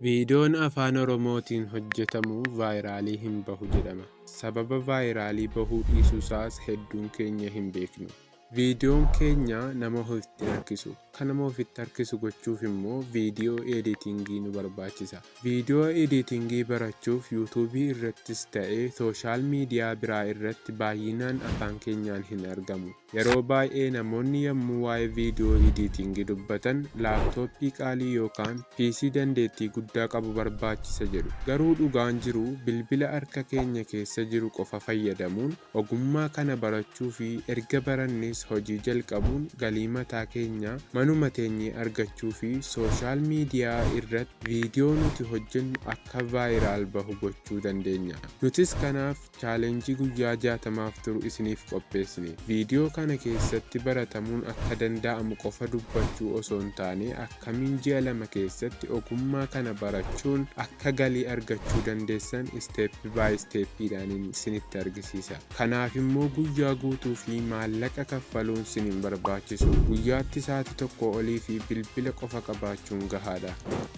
Viidiyoon afaan Oromootiin hojjetamu vaayiraalii hin bahu jedhama. Sababa vaayiraalii bahuu dhiisuu isaas hedduun keenya hin beeknu. Viidiyoon keenya nama ofitti harkisu. Kan nama ofitti harkisu gochuuf immoo viidiyoo editingii nu barbaachisa. Viidiyoo editingii barachuuf yuutuubii irrattis ta'ee sooshaal miidiyaa biraa irratti baay'inaan afaan keenyaan hin argamu. Yeroo baay'ee namoonni yommuu waa'ee viidiyoo editingii dubbatan laaptooppii qaalii yookaan PC dandeettii guddaa qabu barbaachisa jedhu. Garuu dhugaan jiru bilbila harka keenya keessa jiru qofa fayyadamuun ogummaa kana barachuu fi erga barannees hojii jalqabuun galii mataa keenya manuma teenyee argachuu fi sooshaal miidiyaa irratti viidiyoo nuti hojjennu akka vaayiraal bahu gochuu dandeenya. Nutis kanaaf chaalenjii guyyaa 60 turu isiniif qopheessine. Viidiyoo kana keessatti baratamuun akka danda'amu qofa dubbachuu osoo hin taane akkamiin ji'a 2 keessatti ogummaa kana barachuun akka galii argachuu dandeessan isteep baay isteeppiidhaan isinitti argisiisa. Kanaaf immoo guyyaa guutuu fi maallaqa kaffaluun isin hin barbaachisu. Guyyaatti sa'aatii tokko olii fi bilbila qofa qabaachuun gahaadha.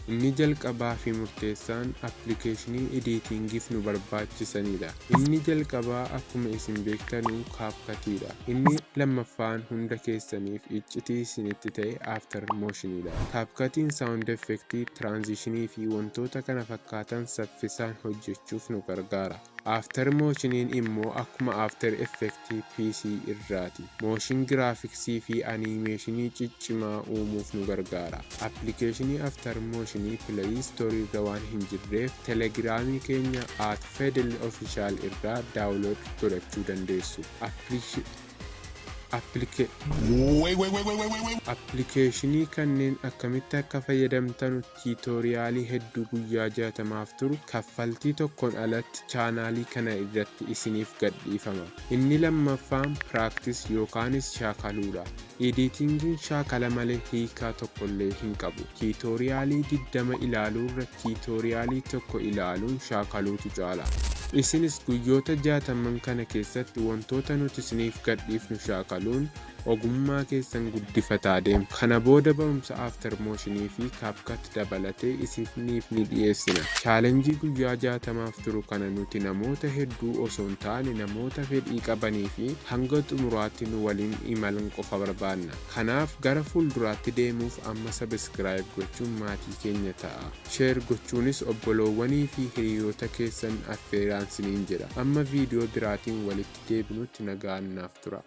Inni jalqabaa fi murteessaan appilikeeshinii editingiif nu barbaachisanidha. Inni jalqabaa akkuma isin beektanuu kaapkatiidha. Inni lammaffaan hunda keessaniif iccitii isinitti ta'e after motionidha. Kaapkatiin saawund effektii, tiraanzishinii fi wantoota kana fakkaatan saffisaan hojjechuuf nu gargaara. After motioniin immoo akkuma after effektii PC irraati. Mooshin giraafiksii fi animeeshinii ciccimaa uumuuf nu gargaara. Appilikeeshinii after motionii Play Store irra waan hin jirreef telegiraamii keenya @fedel_official irraa daawunlood godhachuu dandeessu. Appilikeeshinii kanneen akkamitti akka fayyadamtanu tiitoriyaalii hedduu guyyaa 60 turu kaffaltii tokkoon alatti chaanaalii kana irratti isiniif gadhiifama. Inni lammaffaan piraaktis yookaanis shaakaluudha. Editingiin shaakala malee hiikaa tokkollee hin qabu. Tiitoriyaalii 20 ilaaluurra tiitoriyaalii tokko ilaaluun shaakaluutu caala. Isinis guyyoota 60 kana keessatti wantoota nuti isiniif gadhiifnu shaakaluun ogummaa keessan guddifataa deemu. Kana booda barumsa after motionii fi kaapkat dabalatee isiniif ni dhiyeessina. Chaalenjii guyyaa 60 turu kana nuti namoota hedduu osoo hin taane namoota fedhii qabanii fi hanga xumuraatti nu waliin imalan qofa barbaanna. Kanaaf gara fuulduraatti deemuuf amma sabiskiraayib gochuun maatii keenya ta'a. Sheer gochuunis obboloowwanii fi hiriyoota keessan affeeraan siniin jedha. Amma viidiyoo biraatiin walitti deebinutti nagaan naaf tura.